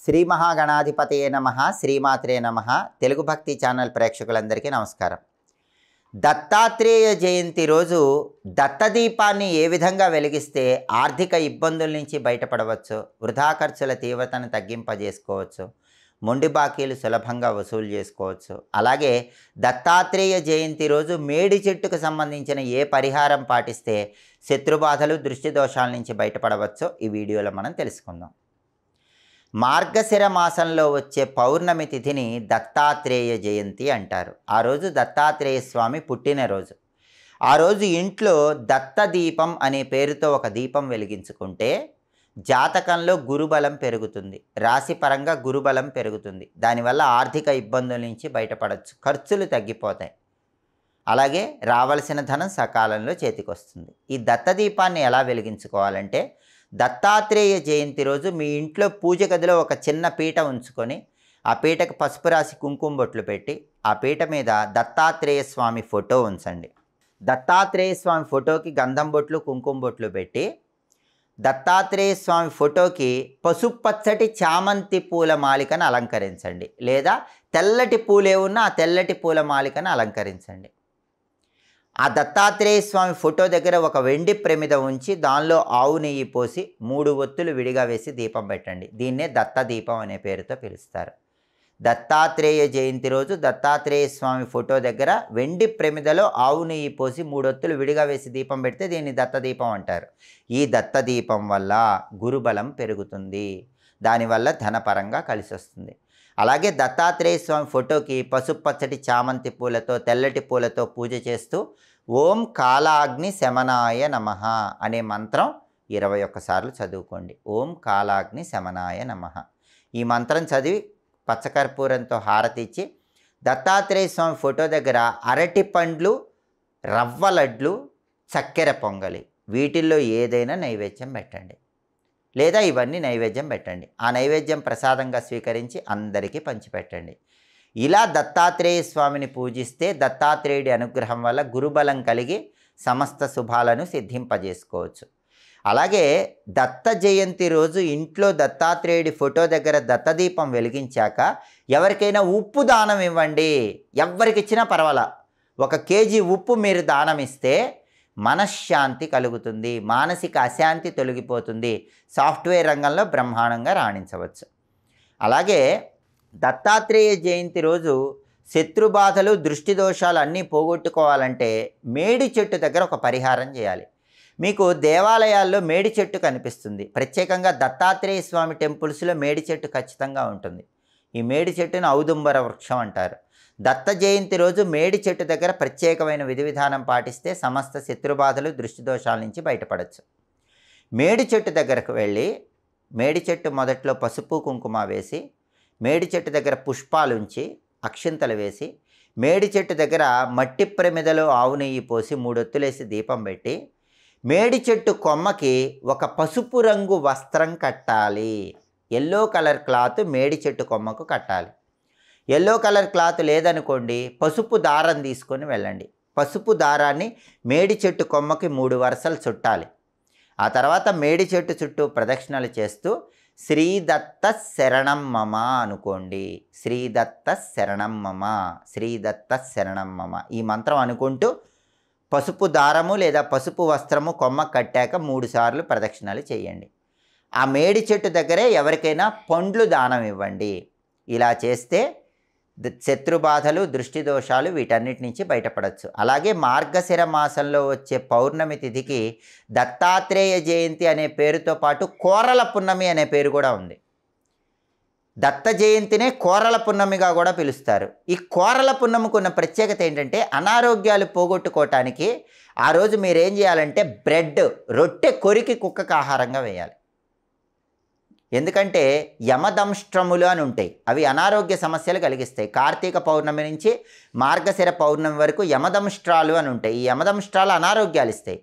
శ్రీ మహాగణాధిపతయే నమః శ్రీమాత్రే నమః తెలుగు భక్తి ఛానల్ ప్రేక్షకులందరికీ నమస్కారం. దత్తాత్రేయ జయంతి రోజు దత్తదీపాన్ని ఏ విధంగా వెలిగిస్తే ఆర్థిక ఇబ్బందుల నుంచి బయటపడవచ్చు, వృధా ఖర్చుల తీవ్రతను తగ్గింపజేసుకోవచ్చు, మొండి బాకీలు సులభంగా వసూలు చేసుకోవచ్చు. అలాగే దత్తాత్రేయ జయంతి రోజు మేడి చెట్టుకు సంబంధించిన ఏ పరిహారం పాటిస్తే శత్రుబాధలు దృష్టి దోషాల నుంచి బయటపడవచ్చో ఈ వీడియోలో మనం తెలుసుకుందాం. మార్గశిర మాసంలో వచ్చే పౌర్ణమి తిథిని దత్తాత్రేయ జయంతి అంటారు. ఆ రోజు దత్తాత్రేయ స్వామి పుట్టినరోజు. ఆ రోజు ఇంట్లో దత్తదీపం అనే పేరుతో ఒక దీపం వెలిగించుకుంటే జాతకంలో గురుబలం పెరుగుతుంది, రాశిపరంగా గురుబలం పెరుగుతుంది. దానివల్ల ఆర్థిక ఇబ్బందుల నుంచి బయటపడవచ్చు, ఖర్చులు తగ్గిపోతాయి. అలాగే రావలసిన ధనం సకాలంలో చేతికొస్తుంది. ఈ దత్తదీపాన్ని ఎలా వెలిగించుకోవాలంటే దత్తాత్రేయ జయంతి రోజు మీ ఇంట్లో పూజ గదిలో ఒక చిన్న పీట ఉంచుకొని ఆ పీటకు పసుపు రాసి కుంకుమ బొట్లు పెట్టి ఆ పీట మీద దత్తాత్రేయ స్వామి ఫోటో ఉంచండి. దత్తాత్రేయ స్వామి ఫోటోకి గంధం బొట్లు కుంకుమ బొట్లు పెట్టి దత్తాత్రేయ స్వామి ఫోటోకి పసుపు పచ్చటి చామంతి పూల మాలికను అలంకరించండి, లేదా తెల్లటి పూలే ఉన్న ఆ తెల్లటి పూల మాలికను అలంకరించండి. ఆ దత్తాత్రేయ స్వామి ఫోటో దగ్గర ఒక వెండి ప్రమిద ఉంచి దానిలో ఆవు నెయ్యి పోసి 3 ఒత్తులు విడిగా వేసి దీపం పెట్టండి. దీన్నే దత్తదీపం అనే పేరుతో పిలుస్తారు. దత్తాత్రేయ జయంతి రోజు దత్తాత్రేయ స్వామి ఫోటో దగ్గర వెండి ప్రమిదలో ఆవు నెయ్యి పోసి 3 ఒత్తులు విడిగా వేసి దీపం పెడితే దీన్ని దత్తదీపం అంటారు. ఈ దత్తదీపం వల్ల గురుబలం పెరుగుతుంది, దానివల్ల ధనపరంగా కలిసి వస్తుంది. అలాగే దత్తాత్రేయ స్వామి ఫోటోకి పసుపు పచ్చటి చామంతి పూలతో తెల్లటి పూలతో పూజ చేస్తూ ఓం కాలాగ్ని శమనాయ నమః అనే మంత్రం 21 సార్లు చదువుకోండి. ఓం కాలాగ్ని శమనాయ నమః ఈ మంత్రం చదివి పచ్చకర్పూరంతో హారతి ఇచ్చి దత్తాత్రేయ స్వామి ఫోటో దగ్గర అరటి పండ్లు, రవ్వ లడ్లు, చక్కెర పొంగలి వీటిల్లో ఏదైనా నైవేద్యం పెట్టండి, లేదా ఇవన్నీ నైవేద్యం పెట్టండి. ఆ నైవేద్యం ప్రసాదంగా స్వీకరించి అందరికీ పంచిపెట్టండి. ఇలా దత్తాత్రేయ స్వామిని పూజిస్తే దత్తాత్రేయుడి అనుగ్రహం వల్ల గురుబలం కలిగి సమస్త శుభాలను సిద్ధింపజేసుకోవచ్చు. అలాగే దత్త జయంతి రోజు ఇంట్లో దత్తాత్రేయుడి ఫోటో దగ్గర దత్తదీపం వెలిగించాక ఎవరికైనా ఉప్పు దానం ఇవ్వండి. ఎవరికి ఇచ్చినా పర్వాలా. 1 కేజీ ఉప్పు మీరు దానం ఇస్తే మనశ్శాంతి కలుగుతుంది, మానసిక అశాంతి తొలగిపోతుంది, సాఫ్ట్వేర్ రంగంలో బ్రహ్మాండంగా రాణించవచ్చు. అలాగే దత్తాత్రేయ జయంతి రోజు శత్రుబాధలు దృష్టి దోషాలు అన్నీ పోగొట్టుకోవాలంటే మేడి చెట్టు దగ్గర ఒక పరిహారం చేయాలి. మీకు దేవాలయాల్లో మేడి చెట్టు కనిపిస్తుంది. ప్రత్యేకంగా దత్తాత్రేయ స్వామి టెంపుల్స్లో మేడి చెట్టు ఖచ్చితంగా ఉంటుంది. ఈ మేడి చెట్టును ఔదుంబర వృక్షం అంటారు. దత్త జయంతి రోజు మేడి చెట్టు దగ్గర ప్రత్యేకమైన విధి విధానం పాటిస్తే సమస్త శత్రుబాధలు దృష్టి దోషాల నుంచి బయటపడవచ్చు. మేడి చెట్టు దగ్గరకు వెళ్ళి మేడి చెట్టు మొదట్లో పసుపు కుంకుమ వేసి మేడి చెట్టు దగ్గర పుష్పాలు ఉంచి అక్షింతలు వేసి మేడి చెట్టు దగ్గర మట్టి ప్రమిదలో ఆవు నెయ్యి పోసి 3 ఒత్తులేసి దీపం పెట్టి మేడి చెట్టు కొమ్మకి ఒక పసుపు రంగు వస్త్రం కట్టాలి. ఎల్లో కలర్ క్లాత్ మేడి చెట్టు కొమ్మకు కట్టాలి. ఎల్లో కలర్ క్లాత్ లేదనుకోండి, పసుపు దారం తీసుకొని వెళ్ళండి. పసుపు దారాన్ని మేడి చెట్టు కొమ్మకి 3 వరుసలు చుట్టాలి. ఆ తర్వాత మేడి చెట్టు చుట్టూ ప్రదక్షిణలు చేస్తూ శ్రీదత్త శరణం మమ అనుకోండి. శ్రీదత్త శరణం మమ, శ్రీదత్త శరణం మమ ఈ మంత్రం అనుకుంటూ పసుపు దారము లేదా పసుపు వస్త్రము కొమ్మ కట్టాక 3 సార్లు ప్రదక్షిణలు చేయండి. ఆ మేడి చెట్టు దగ్గరే ఎవరికైనా పండ్లు దానం ఇవ్వండి. ఇలా చేస్తే శత్రుబాధలు దృష్టి దోషాలు వీటన్నిటి నుంచి బయటపడవచ్చు. అలాగే మార్గశిర మాసంలో వచ్చే పౌర్ణమి తిథికి దత్తాత్రేయ జయంతి అనే పేరుతో పాటు కోరల పున్నమి అనే పేరు కూడా ఉంది. దత్త జయంతినే కోరల పున్నమిగా కూడా పిలుస్తారు. ఈ కోరల పున్నమికి ఉన్న ప్రత్యేకత ఏంటంటే అనారోగ్యాలు పోగొట్టుకోవటానికి ఆ రోజు మీరేం చేయాలంటే బ్రెడ్, రొట్టె కొరికి కుక్కకు ఆహారంగా వేయాలి. ఎందుకంటే యమదంష్ట్రములు అని ఉంటాయి, అవి అనారోగ్య సమస్యలు కలిగిస్తాయి. కార్తీక పౌర్ణమి నుంచి మార్గశిర పౌర్ణమి వరకు యమదంష్ట్రాలు అని ఉంటాయి. ఈ యమదంష్ట్రాలు అనారోగ్యాలు ఇస్తాయి.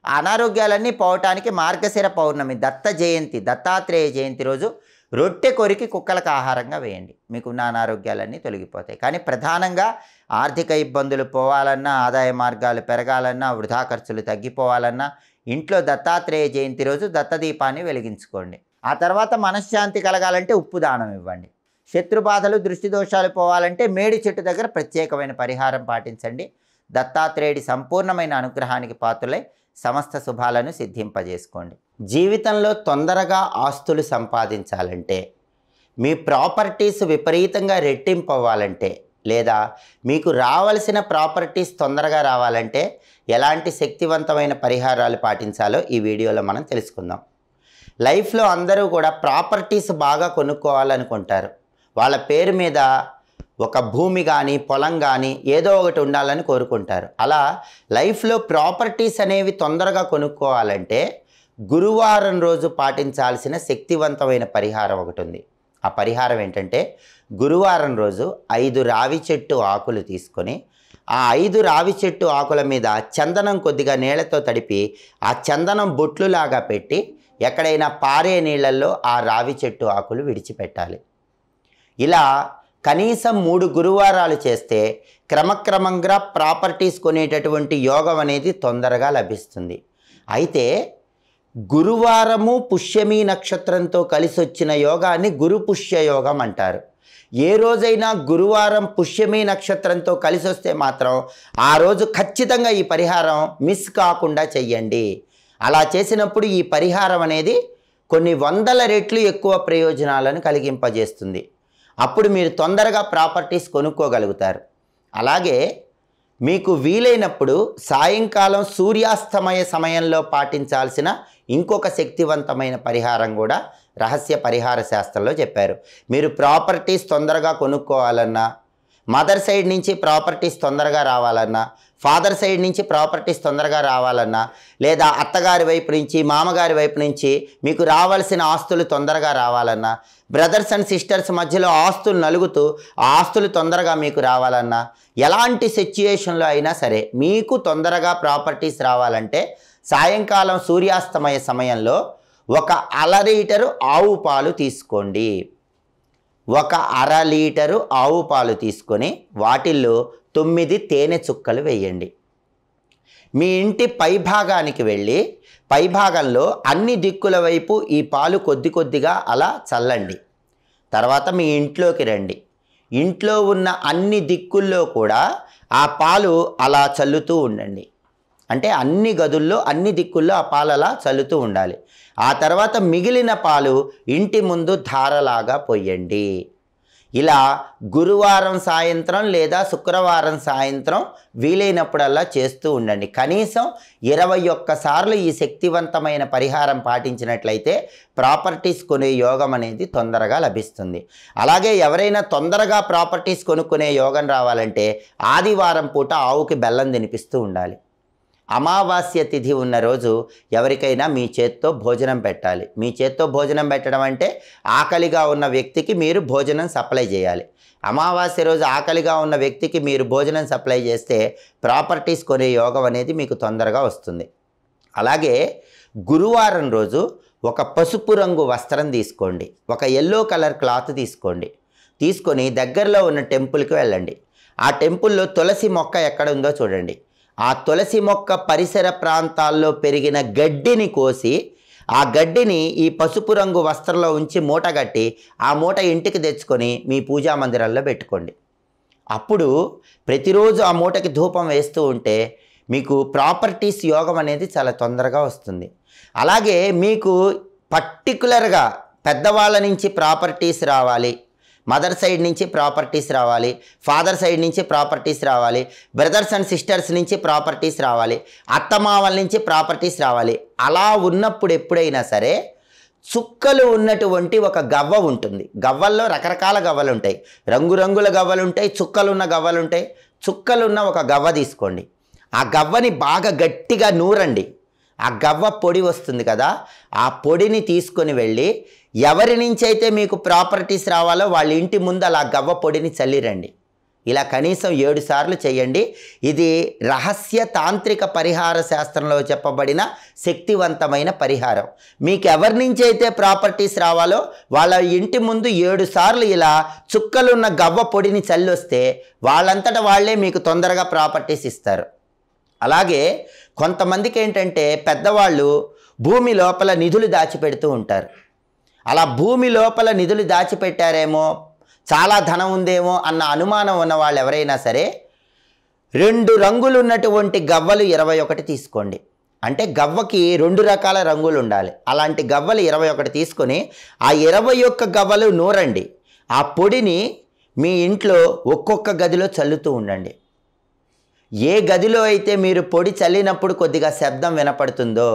ఆ అనారోగ్యాలన్నీ పోవటానికి మార్గశిర పౌర్ణమి దత్త జయంతి దత్తాత్రేయ జయంతి రోజు రొట్టె కొరికి కుక్కలకు ఆహారంగా వేయండి. మీకున్న అనారోగ్యాలన్నీ తొలగిపోతాయి. కానీ ప్రధానంగా ఆర్థిక ఇబ్బందులు పోవాలన్నా, ఆదాయ మార్గాలు పెరగాలన్నా, వృధా ఖర్చులు తగ్గిపోవాలన్నా ఇంట్లో దత్తాత్రేయ జయంతి రోజు దత్తదీపాన్ని వెలిగించుకోండి. ఆ తర్వాత మనశ్శాంతి కలగాలంటే ఉప్పు దానం ఇవ్వండి. శత్రుబాధలు దృష్టి దోషాలు పోవాలంటే మేడి చెట్టు దగ్గర ప్రత్యేకమైన పరిహారం పాటించండి. దత్తాత్రేయుడి సంపూర్ణమైన అనుగ్రహానికి పాత్రులై సమస్త శుభాలను సిద్ధింపజేసుకోండి. జీవితంలో తొందరగా ఆస్తులు సంపాదించాలంటే, మీ ప్రాపర్టీస్ విపరీతంగా రెట్టింపు అవ్వాలంటే, లేదా మీకు రావాల్సిన ప్రాపర్టీస్ తొందరగా రావాలంటే ఎలాంటి శక్తివంతమైన పరిహారాలు పాటించాలో ఈ వీడియోలో మనం తెలుసుకుందాం. లైఫ్లో అందరూ కూడా ప్రాపర్టీస్ బాగా కొనుక్కోవాలనుకుంటారు. వాళ్ళ పేరు మీద ఒక భూమి కానీ పొలం కానీ ఏదో ఒకటి ఉండాలని కోరుకుంటారు. అలా లైఫ్లో ప్రాపర్టీస్ అనేవి తొందరగా కొనుక్కోవాలంటే గురువారం రోజు పాటించాల్సిన శక్తివంతమైన పరిహారం ఒకటి ఉంది. ఆ పరిహారం ఏంటంటే, గురువారం రోజు 5 రావి చెట్టు ఆకులు తీసుకొని ఆ 5 రావి చెట్టు ఆకుల మీద చందనం కొద్దిగా నీళ్లతో తడిపి ఆ చందనం బొట్లులాగా పెట్టి ఎక్కడైనా పారే నీళ్ళల్లో ఆ రావి చెట్టు ఆకులు విడిచిపెట్టాలి. ఇలా కనీసం 3 గురువారాలు చేస్తే క్రమక్రమంగా ప్రాపర్టీస్ కొనేటటువంటి యోగం అనేది తొందరగా లభిస్తుంది. అయితే గురువారము పుష్యమి నక్షత్రంతో కలిసి వచ్చిన యోగాన్ని గురు పుష్య యోగం అంటారు. ఏ రోజైనా గురువారం పుష్యమి నక్షత్రంతో కలిసి వస్తే మాత్రం ఆ రోజు ఖచ్చితంగా ఈ పరిహారం మిస్ కాకుండా చెయ్యండి. అలా చేసినప్పుడు ఈ పరిహారం అనేది కొన్ని 100 రెట్లు ఎక్కువ ప్రయోజనాలను కలిగింపజేస్తుంది. అప్పుడు మీరు తొందరగా ప్రాపర్టీస్ కొనుక్కోగలుగుతారు. అలాగే మీకు వీలైనప్పుడు సాయంకాలం సూర్యాస్తమయ సమయంలో పాటించాల్సిన ఇంకొక శక్తివంతమైన పరిహారం కూడా రహస్య పరిహార శాస్త్రంలో చెప్పారు. మీరు ప్రాపర్టీస్ తొందరగా కొనుక్కోవాలన్నా, మదర్ సైడ్ నుంచి ప్రాపర్టీస్ తొందరగా రావాలన్నా, ఫాదర్ సైడ్ నుంచి ప్రాపర్టీస్ తొందరగా రావాలన్నా, లేదా అత్తగారి వైపు నుంచి మామగారి వైపు నుంచి మీకు రావాల్సిన ఆస్తులు తొందరగా రావాలన్నా, బ్రదర్స్ అండ్ సిస్టర్స్ మధ్యలో ఆస్తులు నలుగుతూ ఆ ఆస్తులు తొందరగా మీకు రావాలన్నా, ఎలాంటి సిచ్యుయేషన్లో అయినా సరే మీకు తొందరగా ప్రాపర్టీస్ రావాలంటే సాయంకాలం సూర్యాస్తమయ సమయంలో 1 అర లీటరు ఆవు పాలు తీసుకోండి. 1 అర లీటరు ఆవు పాలు తీసుకొని వాటిల్లో 9 తేనె చుక్కలు వేయండి. మీ ఇంటి పైభాగానికి వెళ్ళి పైభాగంలో అన్ని దిక్కుల వైపు ఈ పాలు కొద్ది కొద్దిగా అలా చల్లండి. తర్వాత మీ ఇంట్లోకి రండి. ఇంట్లో ఉన్న అన్ని దిక్కుల్లో కూడా ఆ పాలు అలా చల్లుతూ ఉండండి. అంటే అన్ని గదుల్లో అన్ని దిక్కుల్లో ఆ పాలు అలా చల్లుతూ ఉండాలి. ఆ తర్వాత మిగిలిన పాలు ఇంటి ముందు ధారలాగా పోయండి. ఇలా గురువారం సాయంత్రం లేదా శుక్రవారం సాయంత్రం వీలైనప్పుడల్లా చేస్తూ ఉండండి. కనీసం 21 సార్లు ఈ శక్తివంతమైన పరిహారం పాటించినట్లయితే ప్రాపర్టీస్ కొనే యోగం అనేది తొందరగా లభిస్తుంది. అలాగే ఎవరైనా తొందరగా ప్రాపర్టీస్ కొనుక్కునే యోగం రావాలంటే ఆదివారం పూట ఆవుకి బెల్లం తినిపిస్తూ ఉండాలి. అమావాస్య తిథి ఉన్న రోజు ఎవరికైనా మీ చేత్తో భోజనం పెట్టాలి. మీ చేత్తో భోజనం పెట్టడం అంటే ఆకలిగా ఉన్న వ్యక్తికి మీరు భోజనం సప్లై చేయాలి. అమావాస్య రోజు ఆకలిగా ఉన్న వ్యక్తికి మీరు భోజనం సప్లై చేస్తే ప్రాపర్టీస్ కొనే యోగం అనేది మీకు తొందరగా వస్తుంది. అలాగే గురువారం రోజు ఒక పసుపు రంగు వస్త్రం తీసుకోండి. ఒక ఎల్లో కలర్ క్లాత్ తీసుకోండి. తీసుకొని దగ్గరలో ఉన్న టెంపుల్కి వెళ్ళండి. ఆ టెంపుల్లో తులసి మొక్క ఎక్కడ ఉందో చూడండి. ఆ తులసి మొక్క పరిసర ప్రాంతాల్లో పెరిగిన గడ్డిని కోసి ఆ గడ్డిని ఈ పసుపు రంగు వస్త్రంలో ఉంచి మూటగట్టి ఆ మూట ఇంటికి తెచ్చుకొని మీ పూజా మందిరంలో పెట్టుకోండి. అప్పుడు ప్రతిరోజు ఆ మూటకి ధూపం వేస్తూ ఉంటే మీకు ప్రాపర్టీస్ యోగం అనేది చాలా తొందరగా వస్తుంది. అలాగే మీకు పర్టికులర్గా పెద్దవాళ్ళ నుంచి ప్రాపర్టీస్ రావాలి, మదర్ సైడ్ నుంచి ప్రాపర్టీస్ రావాలి, ఫాదర్ సైడ్ నుంచి ప్రాపర్టీస్ రావాలి, బ్రదర్స్ అండ్ సిస్టర్స్ నుంచి ప్రాపర్టీస్ రావాలి, అత్తమామల నుంచి ప్రాపర్టీస్ రావాలి. అలా ఉన్నప్పుడు ఎప్పుడైనా సరే చుక్కలు ఉన్నటువంటి ఒక గవ్వ ఉంటుంది. గవ్వల్లో రకరకాల గవ్వలు ఉంటాయి. రంగురంగుల గవ్వలు ఉంటాయి, చుక్కలున్న గవ్వలు ఉంటాయి. చుక్కలున్న ఒక గవ్వ తీసుకోండి. ఆ గవ్వని బాగా గట్టిగా నూరండి. ఆ గవ్వ పొడి వస్తుంది కదా, ఆ పొడిని తీసుకొని వెళ్ళి ఎవరి నుంచి అయితే మీకు ప్రాపర్టీస్ రావాలో వాళ్ళ ఇంటి ముందు అలా గవ్వ పొడిని చల్లిరండి. ఇలా కనీసం 7 సార్లు చేయండి. ఇది రహస్య తాంత్రిక పరిహార శాస్త్రంలో చెప్పబడిన శక్తివంతమైన పరిహారం. మీకు ఎవరి నుంచి అయితే ప్రాపర్టీస్ రావాలో వాళ్ళ ఇంటి ముందు 7 సార్లు ఇలా చుక్కలున్న గవ్వ పొడిని చల్లొస్తే వాళ్ళంతట వాళ్ళే మీకు తొందరగా ప్రాపర్టీస్ ఇస్తారు. అలాగే కొంతమందికి ఏంటంటే పెద్దవాళ్ళు భూమి లోపల నిధులు దాచిపెడుతూ ఉంటారు. అలా భూమి లోపల నిధులు దాచిపెట్టారేమో, చాలా ధనం ఉందేమో అన్న అనుమానం ఉన్న వాళ్ళు ఎవరైనా సరే 2 రంగులు ఉన్నటువంటి గవ్వలు 21 తీసుకోండి. అంటే గవ్వకి 2 రకాల రంగులు ఉండాలి. అలాంటి గవ్వలు 21 తీసుకొని ఆ 21 గవ్వలు నూరండి. ఆ పొడిని మీ ఇంట్లో ఒక్కొక్క గదిలో చల్లుతూ ఉండండి. ఏ గదిలో అయితే మీరు పొడి చల్లినప్పుడు కొద్దిగా శబ్దం వినపడుతుందో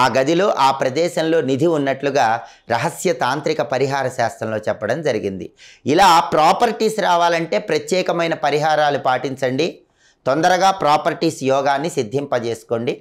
ఆ గదిలో, ఆ ప్రదేశంలో నిధి ఉన్నట్లుగా రహస్య తాంత్రిక పరిహార శాస్త్రంలో చెప్పడం జరిగింది. ఇలా ప్రాపర్టీస్ రావాలంటే ప్రత్యేకమైన పరిహారాలు పాటించండి. తొందరగా ప్రాపర్టీస్ యోగాన్ని సిద్ధింపజేసుకోండి.